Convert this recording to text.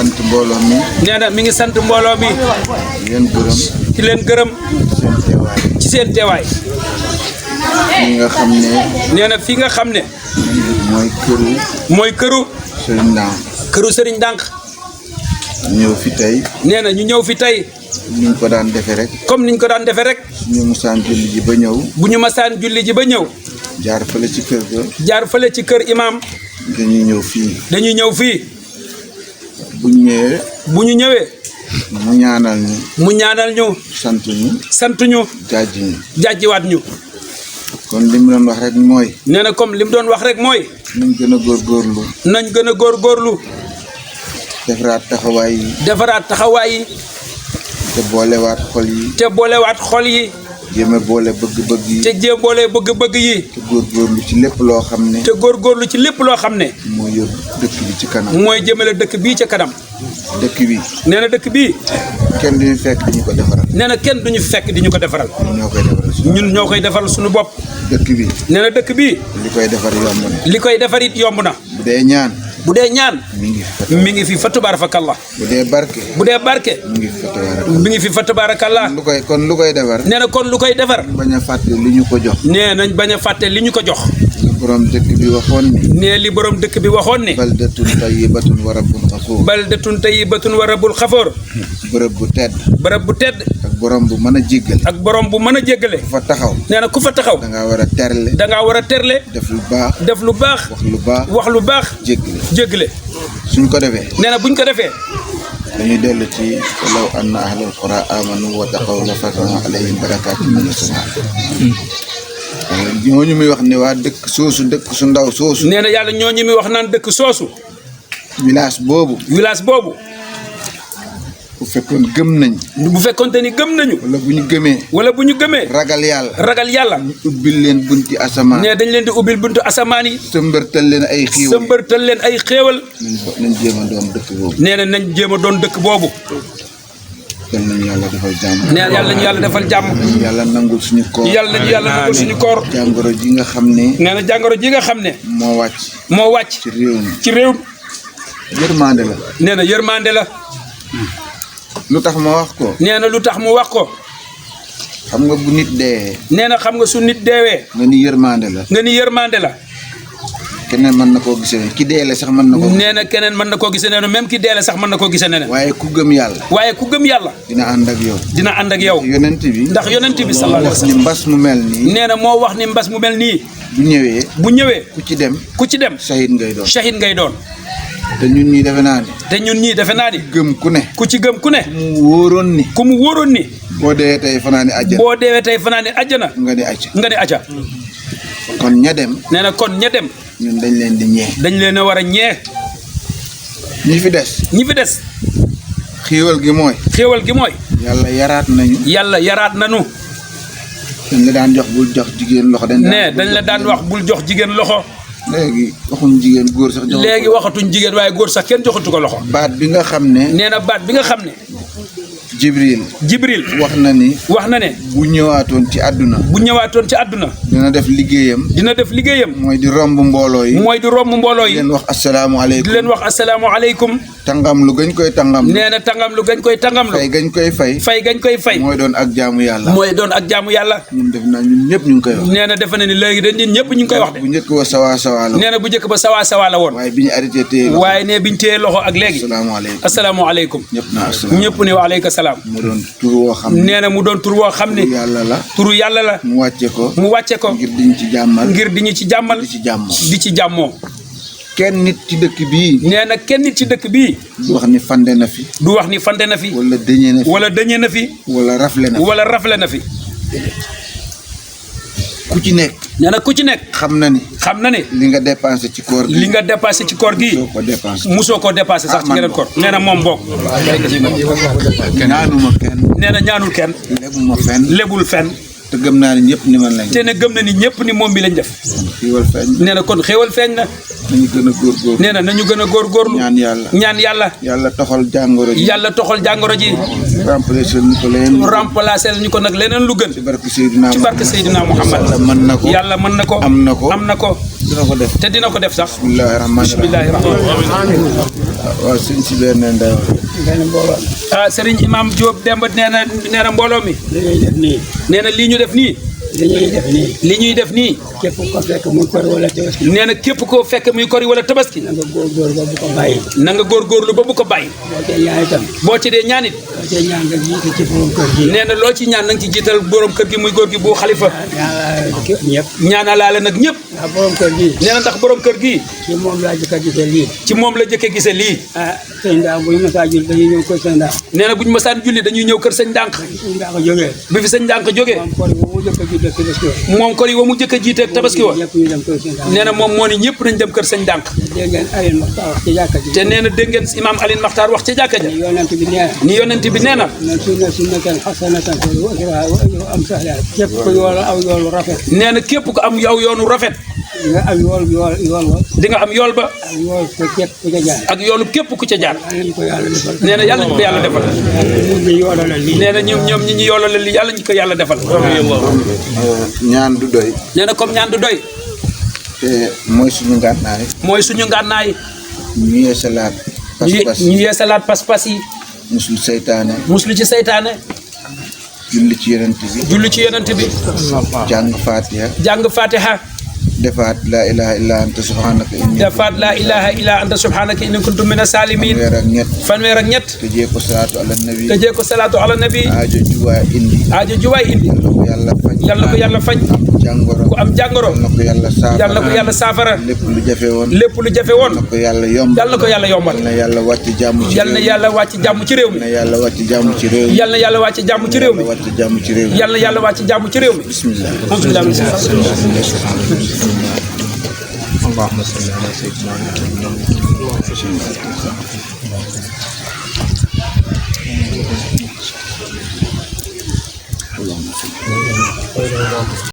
sant mbooloo mi. nee na mi ngi sant mbooloo mi. di leen gërëm. di leen gërëm. seen teewaay. ci seen teewaay. fi nga xam ne. nee na fi nga xam ne. mooy këru. mooy këru. Serigne Ndank. këru Serigne Ndank. ñëw fi tey. nee na ñu ñëw fi tey. ni ñu ko daan defee rek. comme niñ ko daan defee rek. suñu musaan julli ji ba ñëw. bu ñu masaan julli ji ba ñëw. jaar fële ci kër ga. jaar fële ci kër imam. dañuy ñëw fii. dañuy ñëw fii. bu ñu ñëwee. bu ñu ñëwee. mu ñaanal ñu. mu ñaanal ñu. sant ñu. sant ñu. jaajji ñu. jàjjiwaat ñu. kon li mu doon wax rek mooy. nee na comme li mu doon wax rek mooy. nañ gën a góorgóorlu. nañ gën a góorgóorlu. defaraat taxawaay yi. defaraat taxawaay yi. te boolewaat xol yi. te boolewaat xol yi. jéem a boole bëgg-bëgg yi. te jéem boole bëgg-bëgg yi. te góorgóorlu ci lépp loo xam ne. te góorgóorlu ci lépp loo xam ne. mooy yóbbu dëkk bi ci kanam. mooy jëmale dëkk bii ca kanam. dëkk bi. nee na dëkk bii. kenn duñu fekk di ñu ko defaral. nee na kenn duñu fekk di ñu ko defaral. ñoo koy defaral suñu. ñun ñoo koy defaral suñu bopp. dëkk bi. nee na dëkk bii. li koy defar yomb na. li koy defar it yomb na. bu dee ñaan. bu dee ñaan. mi ngi fi fa tabarakallah. bu dee barke. bu dee barke. mi ngi fi fa tabarakallah. mi ngi fi fa tabarakallah. kon lu koy defar. nee na kon lu koy defar. bañ a fàtte li ñu ko jox. nee nañ bañ a fàtte li ñu ko jox. li borom dëkk bi waxoon ni. nee li borom dëkk bi waxoon ni. baldatun tayyibatun wa rabbun xafoor. baldatun tayyibatun wa rabbul xafoor. bërëb bu tedd. bërëb bu tedd. ak borom bu mën a jéggale. ak borom bu mën a jéggale. ku fa taxaw. nee na ku fa taxaw. da ngaa war a terle. da ngaa war a terle. def lu baax. def lu baax. wax lu baax. wax lu baax. jéggale. jéggale. suñ ko defee. nee na buñ ko defee. dañuy dellu ci walaw anna ahlal qura amanu wa taqaw la fatahna alayhim barakatin min as-samaa. ñooñu muy wax ne waa dëkk soosu dëkk su ndaw soosu. nee na yàlla ñooñu muy wax naan dëkk soosu. village boobu. village boobu. bu fekkoon gëm nañ. bu fekkoonte ni gëm nañu. wala bu ñu gëmee. wala bu ñu gëmee. ragal yàlla. ragal yàlla. ñu ubbil leen bunti asamaan. nee dañ leen di ubbil buntu asamaan yi. sëmbërtal leen ay xiiwal. sëmbërtal leen ay xéewal. nañ jéem a doon dëkk boobu. nee na nañ jéem a doon dëkk boobu. yal nañu yàlla defal jàmm. nee na yàlla nañu yàlla defal jàmm. yàlla nangul suñu koor. yàlla nañu yàlla nangul suñu koor. jàngoro ji nga xam ne. nee na jàngoro ji nga xam ne. moo wàcc. moo wàcc. ci réew mi. ci réew mi. yërmande la. nee na yërmande la. lu tax ma wax ko. nee na lu tax mu wax ko. xam nga bu nit dee. nee na xam nga su nit deewee. nga ni yërmande la. nga ni yërmande la. keneen mën na koo gisee ne ki deele sax mën na ko. nee na keneen mën na koo gisee neneen même ki deele sax mën na koo gisee neneen. waaye ku gëm yàlla. waaye ku gëm yàlla. dina ànd ak yow. dina ànd ak yow. yonent bi. ndax yonent bi sallallahu alayhi wa wax sallam. ni mbas mu mel nii. nee na moo wax ni mbas mu mel nii. bu ñëwee. bu ñëwee. ku ci dem. ku ci dem. shahid ngay doon. shahid ngay doon. te ñun ñii defe naa ni. te ñun ñii defe naa ni. gëm ku ne. ku ci gëm ku ne. mu wóoroon ni. ku mu wóoroon ni. boo dee tey fanaani àjjana. boo deewee tey fanaani àjjana. nga di acca. nga ni acca. kon ña dem. nee na kon ña dem. ñun dañ leen di ñee. dañ leen a war a ñee. ñi fi des. ñi fi des. xiiwal gi mooy. xéewal gi mooy. yàlla yaraat nañu. yàlla yaraat nanu. dañ la daan jox bul jox jigéen loxo. dañ la daan wax bul jox jigéen loxo. léegi waxuñ jigéen góor sax. jox léegi waxatuñ jigéen waaye góor sax kenn joxatu ko loxo. baat bi nga xam ne. nee na baat bi nga xam ne. Jibril. wax na ni. wax na ne. bu ñëwaatoon ci àdduna. bu ñëwaatoon ci àdduna. dina def liggéeyam. dina def liggéeyam. mooy di romb mbooloo yi. mooy di romb mbooloo di yi. leen wax asalaamualeykum. di leen wax asalaamualeykum. tangam lu gañ koy tangam. nee na tangam lu gañ koy tangam lu. fay gañ koy fay. fay gañ koy fay. mooy doon ak jaamu yàlla. mooy doon ak jaamu yàlla. ñun def naa ñun ñëpp ñu ngi koy wax. nee na defe na ni léegi dañ ñun ñëpp ñu ngi koy wax de. bu njëkk wa sawa sawa la. nee na bu njëkk ba sawa sawa la woon. waaye bi ñu arrêté téye loxo. waaye ne biñ téye loxo ak léegi. asalaamualeykum. asalaamualeykum. ñëpp naa asalaam. ñëpp ne wa aleyka salaam. mu doon tur woo xam ne. nee na mu doon tur woo xam ne. yàlla la. turu yàlla la. mu wàcce ko. mu wàcce ko. ngir diñ ci jàmmal. ngir di ñu ci jàmmal. di ci jàmmoo. di ci jàmmoo. kenn nit ci dëkk bii. nee na kenn nit ci dëkk bii. du wax ni fande na fi. du wax ni fande na fi. wala dëñee na fi. wala dëñe na fi. wala rafle na fi. wala rafle na fi. ku ci nekk. nee na ku ci nekk. xam na ni. xam na ne. li nga dépensé ci koor gi. li nga dépassé ci koor gi. soo ko dépensé. musoo koo dépassé sax ci geneen koor. nee na moom bokk. ñaanuma kenn. nee na ñaanul kenn. lebuma fenn. lebul fenn. te gëm naa ni ñëpp ni man lañ. te ne gëm na ni ñëpp ni moom bi lañ def. xiiwal feeñ. nee na kon xéewal feeñ na. nañu gën a góorgóorlu. nee na nañu gën a góorgóorlu. ñaan yàlla. ñaan yàlla. yàlla toxal jàngoro ji. yàlla toxal jàngoro ji. remplacé ñu ko leen. remplacé ñu ko nag leneen lu gën. ci barke Seydina ci barke Seydina Muhammad. yàlla mën na ko. yàlla mën na ko. am na ko. am na ko. dina ko def te dina ko def sax bismillahi rahmaani bismillahi rahmaani rahim waaw sëñ si benn ndaw Serigne Imam Diop Demba nee na mbooloo mi nee na lii ñu def nii li ñuy def nii képp ko fekk muy kori wala tabaski nee na képp koo fekk muy kori wala tabaski na nga góorgóorlu ba bu ko bàyyi na nga góorgóorlu ba bu ko bàyyi boo cee ñaan itam boo ci dee ñaanit boo cee ñaan nga jiite ci borom kër gi nee na loo ci ñaan na nga ci jiital borom kër gi muy góor gi bu xalifa ñëpp ñaanalaale nag ñëpp ndax borom kër gi nee na ndax borom kër gi ci moom laa jëkk a gisee lii ci moom la jëkke gise lii sëñ Ndaa bu ñu masaa jul dañuy ñëw kër sëñ Ndaa nee na bu ñu masaan julli dañuy ñëw kër sëñ Ndànk sëñ Ndaa ko jógee bi fi sëñ Ndànk jógee moom kori bu mu jëkk a jiite tabaski moom kori wa mu jëkk a jiite tabaski wa ñëpp ñu dem kër sëñ Ndaa nee na moom moo ni ñëpp nañ dem kër sëñ Ndànk dégg ngeen Alioune Maxtaar wax ci jàkka ji te nee na dégg ngeen Imam Alioune Maxtaar wax ca jàkka ja yonent bi nee ni yonent bi nee na na sunnatan hasanatan am sahla képp ko yool aw yoolu rafet nee na képp ko am yow yoonu rafet nga am yool wa di nga am yool ba ak yool ko képp ku ca jaar ak yoolu képp ku ca jaar yàlla ñu ko yàlla defal nee na yàlla ñu ko yàlla defal ñu yoolal lii nee na ñoom ñi ñu yoolal li yàlla ñu ko yàlla defal ñaan du doy nee na comme ñaan du doy te mooy suñu ngànnaay mooy suñu ngànnaay ñu yeesalaat pas-pas ñu yeesalaat pas-pas yi musul seytaane muslu ci seytaane julli ci yonent bi julli ci yonent bi jàng fatiha jàng fatiha defaat laa ilaha illa anta subhanaka inni defaat laa ilaha illa anta subhanaka inni kuntu mina salimin weer ak ñett fanweer ak ñett tëjee ko salaatu ala nabi tëjee ko salaatu ala nabi aajo juwaa indi aajo juwaay indi yàlla faj yàlla ko yàlla faj jàngoro ku am jàngoro yàlla ko yàlla saafara yàlla ko yàlla saafara lépp lu jafe woon lépp lu jafe woon ko yàlla yomb yàlla ko yàlla yombal na yàlla wàcc jàmm ci yàlla na yàlla wàcc jàmm ci réew mi na yàlla wàcc jàmm ci réew mi yàlla na yàlla wàcc jàmm ci réew mi wàcc jàmm ci réew mi yàlla na yàlla wàcc jàmm ci réew mi bismillah alhamdulilah اللهم صل على سيدنا محمد